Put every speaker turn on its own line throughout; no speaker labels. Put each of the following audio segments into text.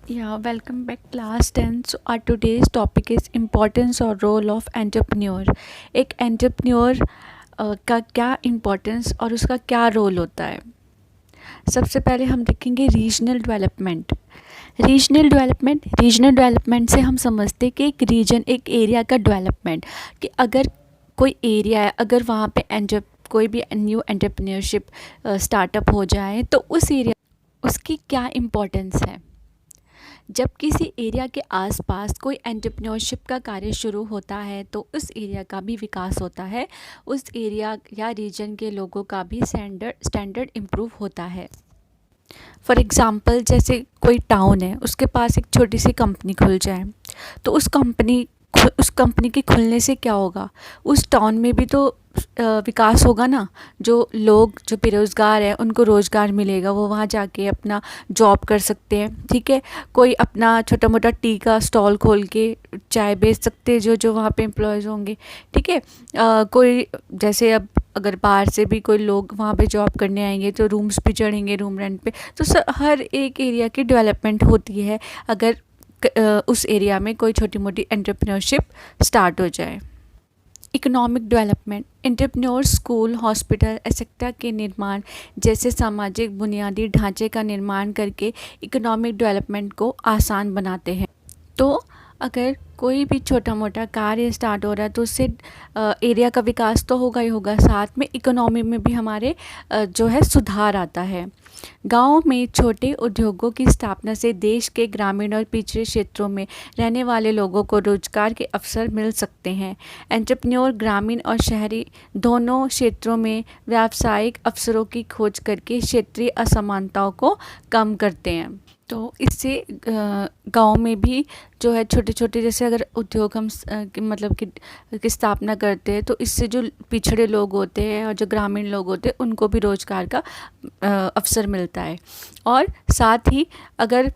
Yeah, welcome back class 10. So our today's topic is importance or role of entrepreneur. एक entrepreneur का क्या importance और उसका क्या रोल होता है। सबसे पहले हम देखेंगे रीजनल डेवलपमेंट। रीजनल डेवलपमेंट से हम समझते हैं कि एक रीजन, एक एरिया का डेवलपमेंट, कि अगर कोई एरिया है, अगर वहाँ पे कोई भी न्यू एंटरप्रेन्योरशिप स्टार्टअप हो जाए तो उस एरिया उसकी क्या इम्पोर्टेंस है। जब किसी एरिया के आसपास कोई एंटरप्रेन्योरशिप का कार्य शुरू होता है तो उस एरिया का भी विकास होता है, उस एरिया या रीजन के लोगों का भी स्टैंडर्ड इम्प्रूव होता है। फॉर एग्ज़ाम्पल, जैसे कोई टाउन है, उसके पास एक छोटी सी कंपनी खुल जाए तो उस कंपनी के खुलने से क्या होगा, उस टाउन में भी तो विकास होगा ना। जो लोग जो बेरोज़गार हैं उनको रोज़गार मिलेगा, वो वहाँ जाके अपना जॉब कर सकते हैं। ठीक है, कोई अपना छोटा मोटा टी का स्टॉल खोल के चाय बेच सकते हैं जो जो वहाँ पे एम्प्लॉयज़ होंगे। ठीक है, कोई जैसे अब अगर बाहर से भी कोई लोग वहाँ पे जॉब करने आएंगे तो रूम्स भी चढ़ेंगे रूम रेंट पे। तो हर एक एरिया की डेवलपमेंट होती है अगर उस एरिया में कोई छोटी मोटी एंटरप्रेन्योरशिप स्टार्ट हो जाए। Economic development, entrepreneur school, hospital etcetera के निर्माण जैसे सामाजिक बुनियादी ढांचे का निर्माण करके इकोनॉमिक डेवलपमेंट को आसान बनाते हैं। तो अगर कोई भी छोटा मोटा कार्य स्टार्ट हो रहा है तो उससे एरिया का विकास तो होगा ही होगा, साथ में इकोनॉमी में भी हमारे जो है सुधार आता है। गाँव में छोटे उद्योगों की स्थापना से देश के ग्रामीण और पिछड़े क्षेत्रों में रहने वाले लोगों को रोजगार के अवसर मिल सकते हैं। एंटरप्रेन्योर ग्रामीण और शहरी दोनों क्षेत्रों में व्यावसायिक अवसरों की खोज करके क्षेत्रीय असमानताओं को कम करते हैं। तो इससे गांव में भी जो है छोटे छोटे जैसे अगर उद्योग हम मतलब कि स्थापना करते हैं तो इससे जो पिछड़े लोग होते हैं और जो ग्रामीण लोग होते हैं उनको भी रोज़गार का अवसर मिलता है। और साथ ही अगर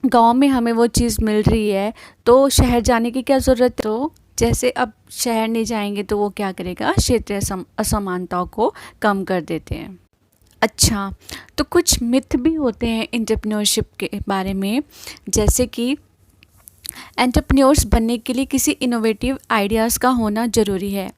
गांव में हमें वो चीज़ मिल रही है तो शहर जाने की क्या ज़रूरत है। तो जैसे अब शहर नहीं जाएंगे तो वो क्या करेगा, क्षेत्रीय असमानताओं को कम कर देते हैं। अच्छा, तो कुछ मिथ भी होते हैं एंटरप्रेन्योरशिप के बारे में, जैसे कि एंटरप्रेन्योर्स बनने के लिए किसी इनोवेटिव आइडियाज़ का होना ज़रूरी है।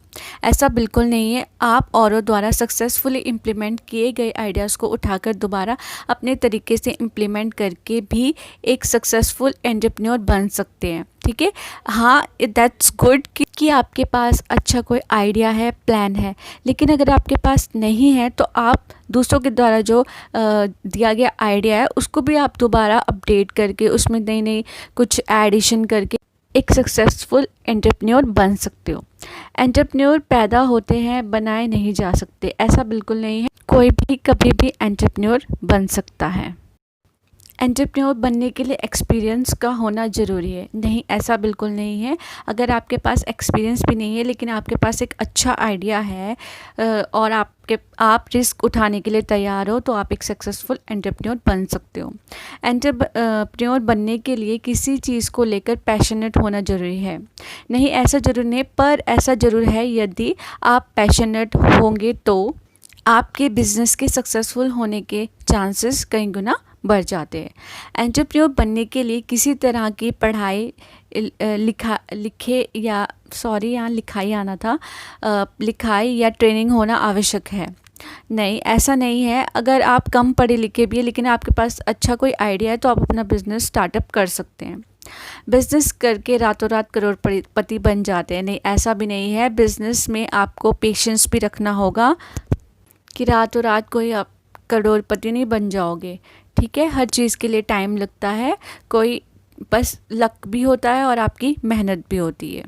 ऐसा बिल्कुल नहीं है। आप औरों द्वारा सक्सेसफुली इम्प्लीमेंट किए गए आइडियाज़ को उठाकर दोबारा अपने तरीके से इम्प्लीमेंट करके भी एक सक्सेसफुल एंटरप्रेन्योर बन सकते हैं। ठीक है, हाँ, दैट्स गुड कि आपके पास अच्छा कोई आइडिया है, प्लान है, लेकिन अगर आपके पास नहीं है तो आप दूसरों के द्वारा जो दिया गया आइडिया है उसको भी आप दोबारा अपडेट करके उसमें नई नई कुछ एडिशन करके एक सक्सेसफुल एंटरप्रेन्योर बन सकते हो। एंटरप्रेन्योर पैदा होते हैं, बनाए नहीं जा सकते, ऐसा बिल्कुल नहीं है। कोई भी कभी भी एंटरप्रेन्योर बन सकता है। एंटरप्रेन्योर बनने के लिए एक्सपीरियंस का होना ज़रूरी है, नहीं, ऐसा बिल्कुल नहीं है। अगर आपके पास एक्सपीरियंस भी नहीं है लेकिन आपके पास एक अच्छा आइडिया है और आप रिस्क उठाने के लिए तैयार हो तो आप एक सक्सेसफुल एंटरप्रेन्योर बन सकते हो। एंटरप्रेन्योर बनने के लिए किसी चीज़ को लेकर पैशनेट होना ज़रूरी है, नहीं, ऐसा ज़रूरी नहीं, पर ऐसा ज़रूर है यदि आप पैशनेट होंगे तो आपके बिजनेस के सक्सेसफुल होने के चांसेस कई गुना बढ़ जाते हैं। एंटरप्रेन्योर बनने के लिए किसी तरह की पढ़ाई लिखाई आना था, लिखाई या ट्रेनिंग होना आवश्यक है, नहीं, ऐसा नहीं है। अगर आप कम पढ़े लिखे भी हैं लेकिन आपके पास अच्छा कोई आइडिया है तो आप अपना बिजनेस स्टार्टअप कर सकते हैं। बिजनेस करके रातों रात करोड़पति बन जाते हैं, नहीं, ऐसा भी नहीं है। बिजनेस में आपको पेशेंस भी रखना होगा कि रातों रात कोई आप करोड़पति नहीं बन जाओगे। ठीक है, हर चीज़ के लिए टाइम लगता है, कोई बस लक भी होता है और आपकी मेहनत भी होती है।